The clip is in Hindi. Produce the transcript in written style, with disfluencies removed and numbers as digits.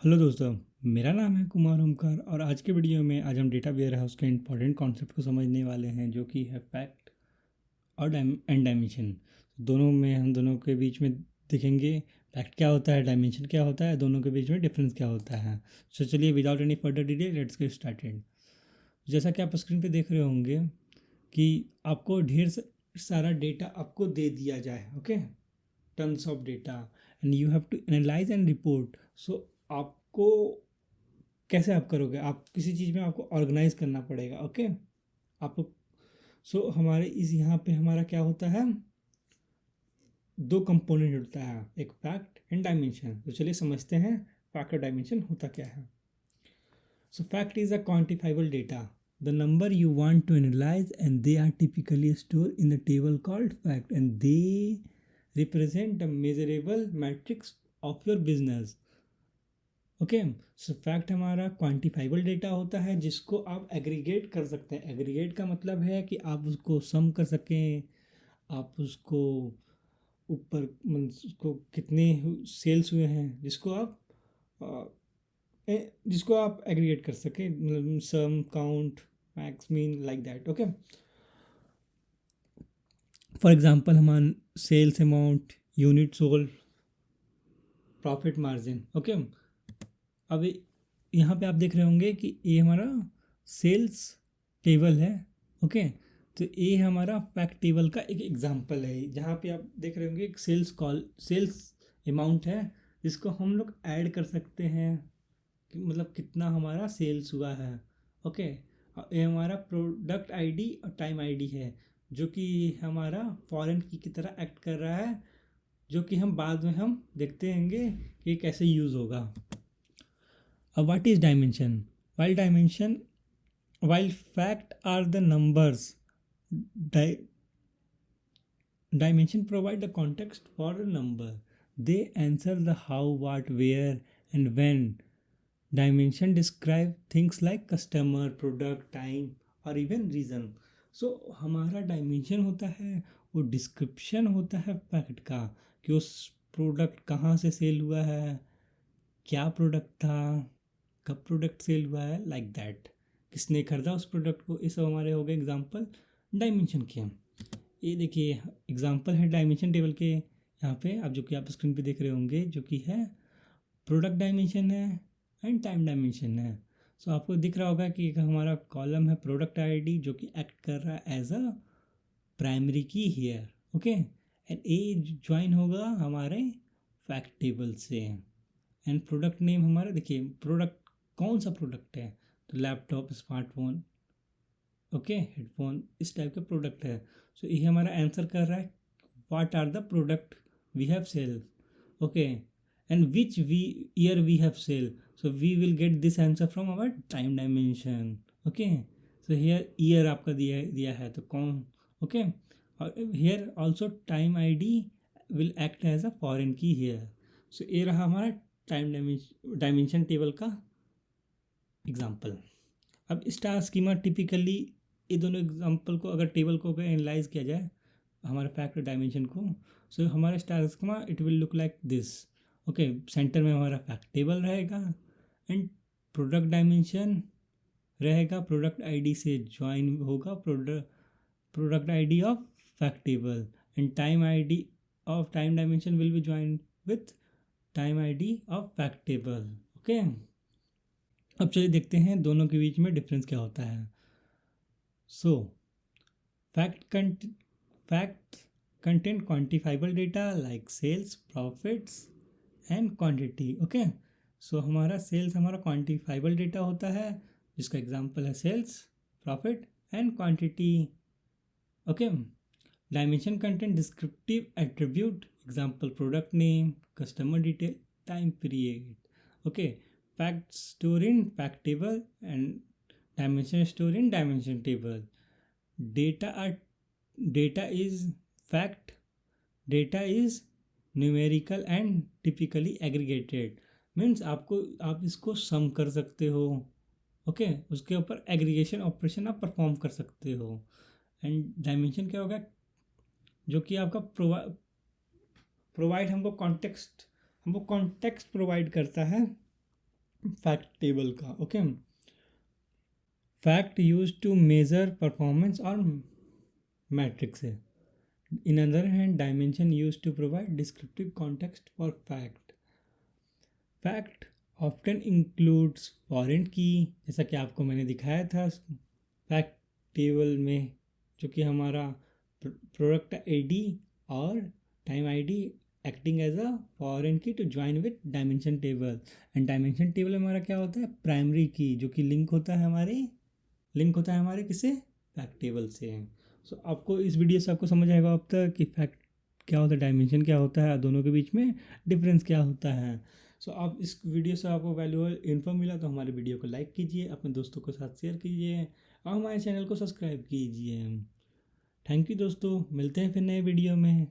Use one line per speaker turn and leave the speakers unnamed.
हेलो दोस्तों, मेरा नाम है कुमार ओमकार और आज के वीडियो में आज हम डेटा वेयर हाउस के इंपॉर्टेंट कॉन्सेप्ट को समझने वाले हैं जो कि है फैक्ट और एंड डायमेंशन। दोनों में हम दोनों के बीच में देखेंगे फैक्ट क्या होता है, डायमेंशन क्या होता है, दोनों के बीच में डिफरेंस क्या होता है। सो चलिए without any further delay let's get started. जैसा कि आप स्क्रीन पे देख रहे होंगे कि आपको ढेर सारा डेटा आपको दे दिया जाए, okay, tons of data and you have to analyse and report. So आपको कैसे आप करोगे, आप किसी चीज़ में आपको ऑर्गेनाइज करना पड़ेगा, ओके। आपको हमारे इस यहाँ पे हमारा क्या होता है, दो कंपोनेंट होता है, एक फैक्ट एंड डायमेंशन। तो चलिए समझते हैं फैक्ट और डायमेंशन होता क्या है। So fact is a quantifiable data, the number you want to analyze, and they are typically stored in the table called fact, and they represent a measurable matrix of your business. Okay. So fact हमारा क्वांटिफाइबल डेटा होता है जिसको आप एग्रीगेट कर सकते हैं। एग्रीगेट का मतलब है कि आप उसको सम कर सकें, आप उसको ऊपर उसको कितने सेल्स हुए हैं अ, जिसको आप एग्रीगेट कर सकें, मतलब sum, count, max, mean, like that, okay. For example हमारा sales amount, unit sold, profit margin, okay. अब यहाँ पे आप देख रहे होंगे कि ये हमारा सेल्स टेबल है, ओके। तो ये हमारा फैक्ट टेबल का एक एग्जांपल है, जहाँ पे आप देख रहे होंगे एक सेल्स अमाउंट है जिसको हम लोग ऐड कर सकते हैं कि मतलब कितना हमारा सेल्स हुआ है, ओके। ये हमारा प्रोडक्ट आईडी और टाइम आईडी है जो कि हमारा फॉरेन की तरह एक्ट कर रहा है, जो कि हम बाद में हम देखते हैंगे कि कैसे यूज़ होगा। What is dimension? While fact are the numbers, di- dimension provide the context for the number. They answer the how, what, where, and when. Dimension describe things like customer, product, time, और इवन रीज़न। सो हमारा डायमेंशन होता है, वो डिस्क्रिप्शन होता है फैक्ट का, कि उस प्रोडक्ट कहाँ से सेल हुआ है, क्या प्रोडक्ट था, कब प्रोडक्ट सेल हुआ है, लाइक दैट, किसने खरीदा उस प्रोडक्ट को। ये सब हमारे हो गए एग्जांपल डायमेंशन के। ये देखिए एग्जांपल है डायमेंशन टेबल के, यहाँ पे आप जो कि आप स्क्रीन पे देख रहे होंगे, जो कि है प्रोडक्ट डायमेंशन है एंड टाइम डायमेंशन है। सो आपको दिख रहा होगा कि एक हमारा कॉलम है प्रोडक्ट आईडी जो कि एक्ट कर रहा है as a primary key here, okay. And a join होगा हमारे फैक्ट टेबल से। एंड प्रोडक्ट नेम हमारा देखिए, प्रोडक्ट कौन सा प्रोडक्ट है, तो लैपटॉप, स्मार्टफोन, ओके, हेडफोन, इस टाइप का प्रोडक्ट है। सो ये हमारा आंसर कर रहा है what are the product we have sell, okay, and which we year we have sell. So we will get this answer from our time dimension, okay. So here year आपका दिया दिया है तो कौन, ओके। और here also time I D will act as a foreign key here. So ये रहा हमारा टाइम डायमेंशन टेबल का एग्जाम्पल। अब स्टार स्कीमा टिपिकली, ये दोनों एग्जाम्पल को अगर टेबल को अगर एनालाइज किया जाए हमारे फैक्ट और डायमेंशन को, सो हमारा star schema it will look like this, okay. Centre में हमारा फैक्ट टेबल रहेगा एंड प्रोडक्ट डायमेंशन रहेगा, प्रोडक्ट आईडी से ज्वाइन होगा product ID of fact table, and time ID of time dimension will be join with time ID of fact table, okay. अब चलिए देखते हैं दोनों के बीच में डिफरेंस क्या होता है। So fact fact content quantifiable data like sales, profits and quantity, okay. So हमारा सेल्स हमारा क्वांटिफाइबल डेटा होता है जिसका एग्जांपल है sales, profit and quantity, okay. Dimension content descriptive attribute, example product name, customer detail, time period, okay. Fact store in fact table and dimension store in dimension table. Data are data is fact, data is numerical and typically aggregated, means आप इसको सम कर सकते हो, ओके। उसके ऊपर एग्रीगेशन ऑपरेशन आप परफॉर्म कर सकते हो। एंड डायमेंशन क्या होगा, जो कि आपका प्रोवाइड हमको कॉन्टेक्स्ट प्रोवाइड करता है फैक्ट टेबल का। Okay, fact use to measure performance और मैट्रिक्स है। In other hand dimension use to provide descriptive context for fact. Fact often includes foreign key, जैसा कि आपको मैंने दिखाया था फैक्ट टेबल में, जो कि हमारा प्रोडक्ट आईडी और time ID acting as a foreign key to join with dimension table. And dimension table हमारा क्या होता है, प्राइमरी की, जो कि लिंक होता है हमारे किससे, फैक्ट टेबल से। सो आपको इस वीडियो से आपको समझ आएगा अब तक कि फैक्ट क्या होता है, डायमेंशन क्या होता है, दोनों के बीच में डिफरेंस क्या होता है। सो आप इस वीडियो से आपको वैल्यूएबल इन्फो मिला तो हमारे वीडियो को लाइक कीजिए, अपने दोस्तों के साथ शेयर कीजिए और हमारे चैनल को सब्सक्राइब कीजिए। थैंक यू दोस्तों, मिलते हैं फिर नए वीडियो में।